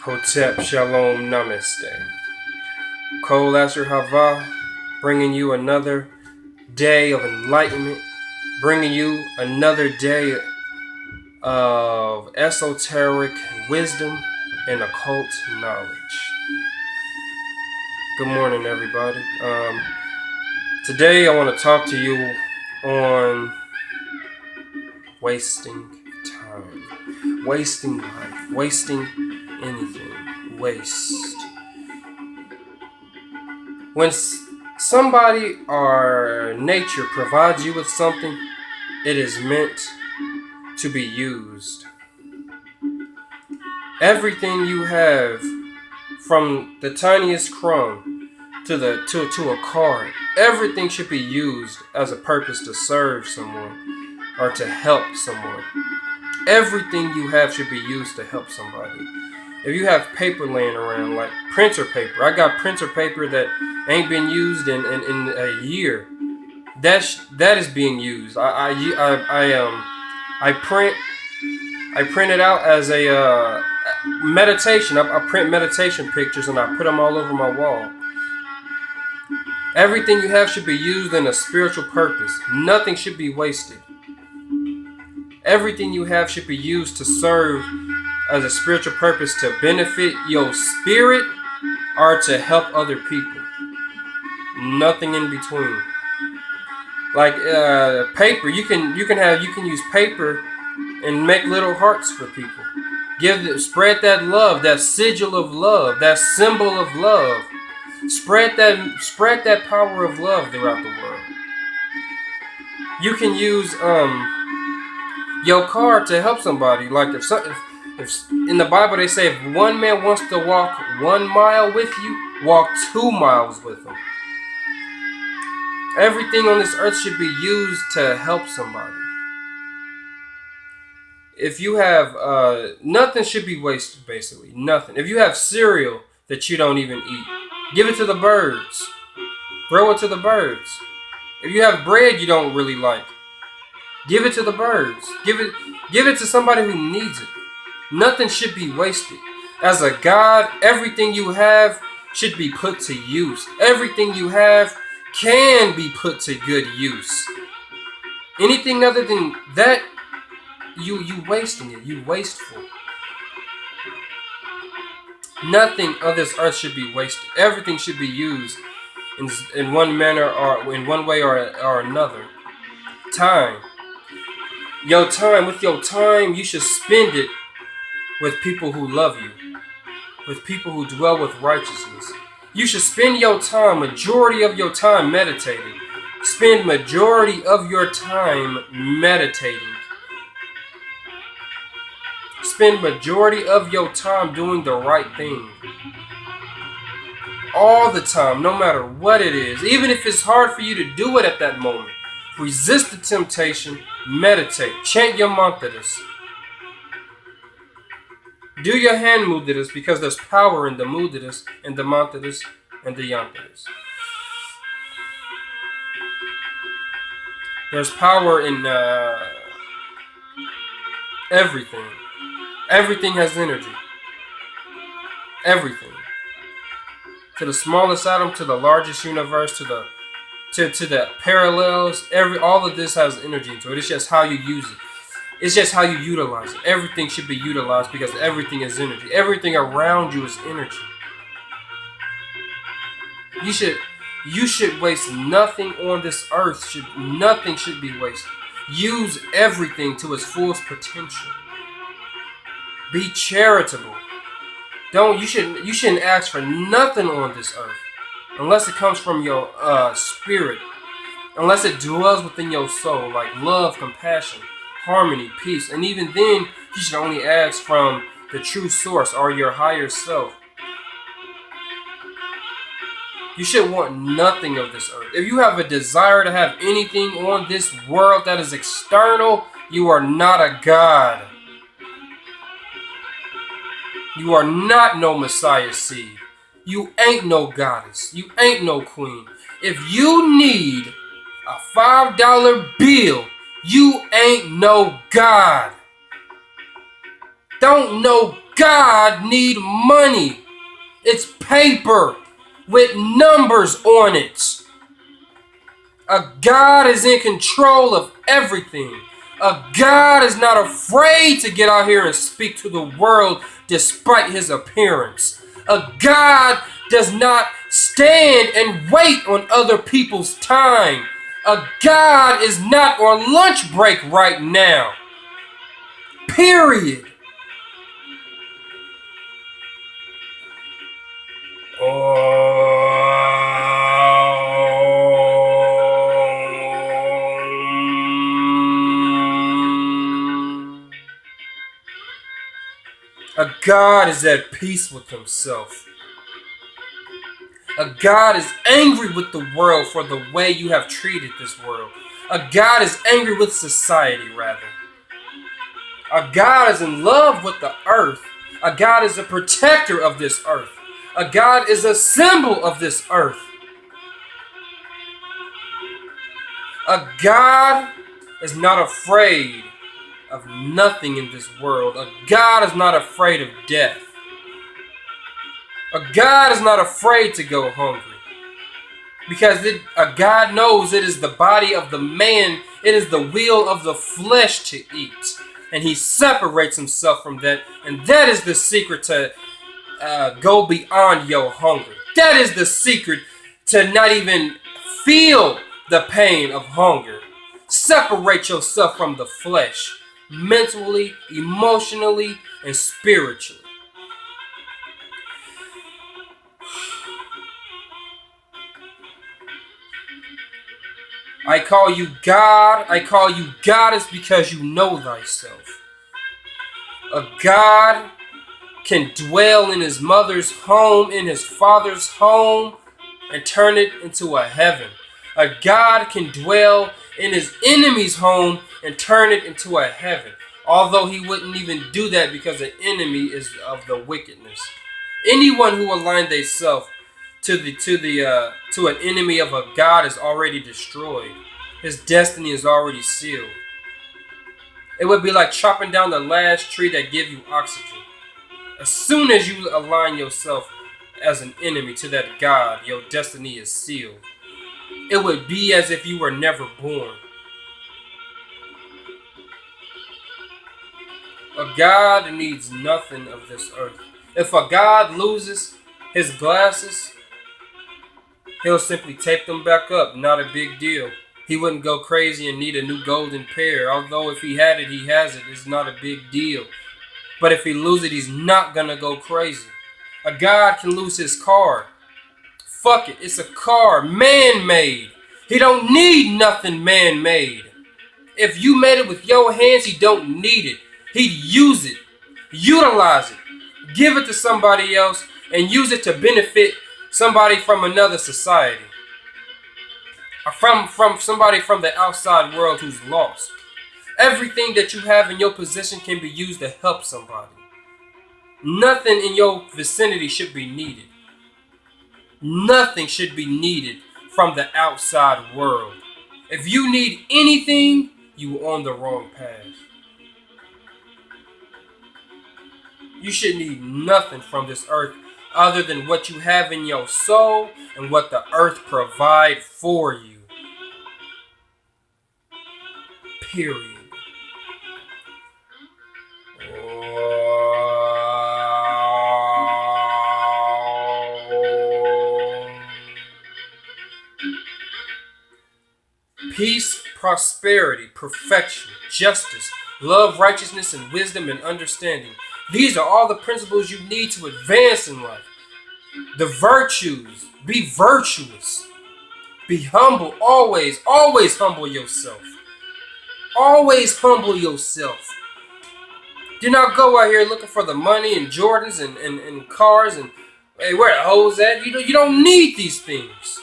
Hotep Shalom Namaste. Kol Asher Hava, bringing you another day of enlightenment, bringing you another day of esoteric wisdom and occult knowledge. Good morning, everybody. Today I want to talk to you on wasting time, wasting life, wasting anything, waste. When somebody or nature provides you with something, it is meant to be used. Everything you have, from the tiniest crumb to a card, everything should be used as a purpose to serve someone or to help someone. Everything you have should be used to help somebody. If you have paper laying around, like printer paper, I got printer paper that ain't been used in a year. That is being used. I print it out as a meditation. I print meditation pictures and I put them all over my wall. Everything you have should be used in a spiritual purpose. Nothing should be wasted. Everything you have should be used to serve as a spiritual purpose to benefit your spirit or to help other people. Nothing in between. Like paper, you can use paper and make little hearts for people. Spread that love, that sigil of love, that symbol of love. Spread that power of love throughout the world. You can use your car to help somebody. Like if in the Bible they say if one man wants to walk 1 mile with you, walk 2 miles with him. Everything on this earth should be used to help somebody. If you have nothing should be wasted, basically nothing. If you have cereal that you don't even eat, give it to the birds. Throw it to the birds. If you have bread you don't really like, give it to the birds. Give it to somebody who needs it. Nothing should be wasted. As a God, everything you have should be put to use. Everything you have can be put to good use. Anything other than that, you wasting it. You wasteful. Nothing on this earth should be wasted. Everything should be used in one manner or in one way or another. Time. With your time, you should spend it with people who love you, with people who dwell with righteousness. You should spend your time, majority of your time, meditating. Spend majority of your time meditating. Spend majority of your time doing the right thing. All the time, no matter what it is. Even if it's hard for you to do it at that moment. Resist the temptation. Meditate. Chant your mantras. Do your hand mudras because there's power in the mudras and the mantras and the yantras. There's power in everything. Everything has energy. Everything. To the smallest atom, to the largest universe, to the parallels, all of this has energy into it. It's just how you use it. It's just how you utilize it. Everything should be utilized because everything is energy. Everything around you is energy. You should waste nothing on this earth. Nothing should be wasted. Use everything to its fullest potential. Be charitable. You shouldn't ask for nothing on this earth unless it comes from your spirit. Unless it dwells within your soul, like love, compassion, harmony, peace. And even then, you should only ask from the true source or your higher self. You should want nothing of this earth. If you have a desire to have anything on this world that is external, you are not a God. You are not no Messiah seed. You ain't no goddess. You ain't no queen. If you need a $5 bill, you ain't no God. Don't no God need money. It's paper with numbers on it. A God is in control of everything. A God is not afraid to get out here and speak to the world despite his appearance. A God does not stand and wait on other people's time. A God is not on lunch break right now. Period. A God is at peace with himself. A God is angry with the world for the way you have treated this world. A God is angry with society, rather. A God is in love with the earth. A God is a protector of this earth. A God is a symbol of this earth. A God is not afraid of nothing in this world. A God is not afraid of death. A God is not afraid to go hungry. Because a God knows it is the body of the man, it is the will of the flesh to eat. And he separates himself from that. And that is the secret to go beyond your hunger. That is the secret to not even feel the pain of hunger. Separate yourself from the flesh, mentally, emotionally, and spiritually. I call you God, I call you goddess because you know thyself. A God can dwell in his mother's home, in his father's home, and turn it into a heaven. A God can dwell in his enemy's home and turn it into a heaven. Although he wouldn't even do that because an enemy is of the wickedness. Anyone who aligned themselves to an enemy of a God is already destroyed. His destiny is already sealed. It would be like chopping down the last tree that gives you oxygen. As soon as you align yourself as an enemy to that God, your destiny is sealed. It would be as if you were never born. A God needs nothing of this earth. If a God loses his glasses, he'll simply tape them back up. Not a big deal. He wouldn't go crazy and need a new golden pair. Although if he had it, he has it. It's not a big deal. But if he loses it, he's not going to go crazy. A God can lose his car. Fuck it. It's a car. Man-made. He don't need nothing man-made. If you made it with your hands, he don't need it. He'd use it. Utilize it. Give it to somebody else and use it to benefit somebody from another society. Or from somebody from the outside world who's lost. Everything that you have in your possession can be used to help somebody. Nothing in your vicinity should be needed. Nothing should be needed from the outside world. If you need anything, you're on the wrong path. You should need nothing from this earth other than what you have in your soul and what the earth provides for you. Period. Peace, prosperity, perfection, justice, love, righteousness, and wisdom and understanding. These are all the principles you need to advance in life. The virtues. Be virtuous. Be humble. Always humble yourself. Always humble yourself. Do not go out here looking for the money and Jordans and cars and hey, where the hoes at? You don't need these things.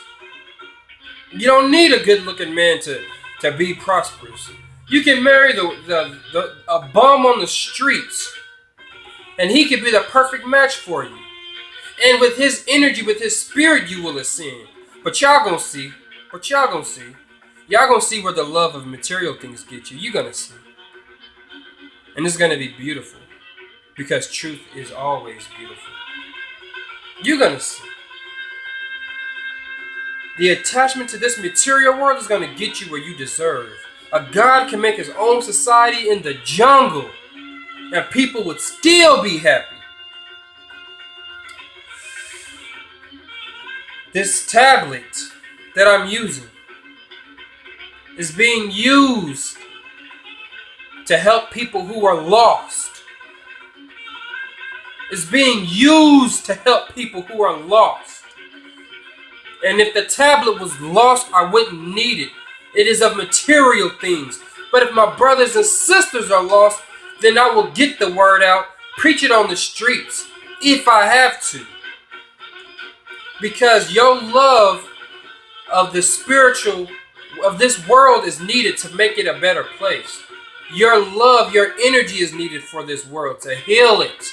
You don't need a good looking man to be prosperous. You can marry a bum on the streets and he could be the perfect match for you. And with his energy, with his spirit, you will ascend. But y'all gonna see. Y'all gonna see where the love of material things get you. You're gonna see. And it's gonna be beautiful. Because truth is always beautiful. You're going to see. The attachment to this material world is going to get you where you deserve. A God can make his own society in the jungle, and people would still be happy. This tablet that I'm using is being used to help people who are lost. It's being used to help people who are lost. And if the tablet was lost, I wouldn't need it. It is of material things. But if my brothers and sisters are lost, then I will get the word out, preach it on the streets, if I have to. Because your love of the spiritual, of this world is needed to make it a better place. Your love, your energy is needed for this world to heal it.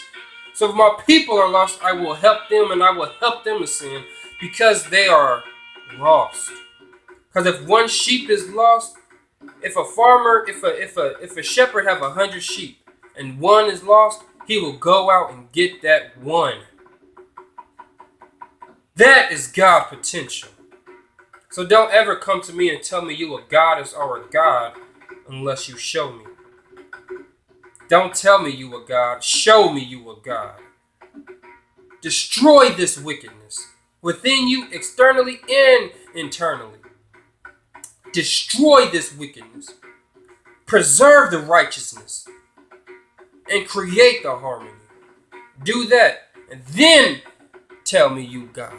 So if my people are lost, I will help them, and I will help them ascend because they are lost. Because if one sheep is lost, if a farmer, if a shepherd have 100 sheep and one is lost, he will go out and get that one. That is God potential. So don't ever come to me and tell me you a goddess or a god unless you show me. Don't tell me you a god. Show me you a god. Destroy this wickedness within you, externally and internally. Destroy this wickedness. Preserve the righteousness. And create the harmony. Do that. And then tell me you God.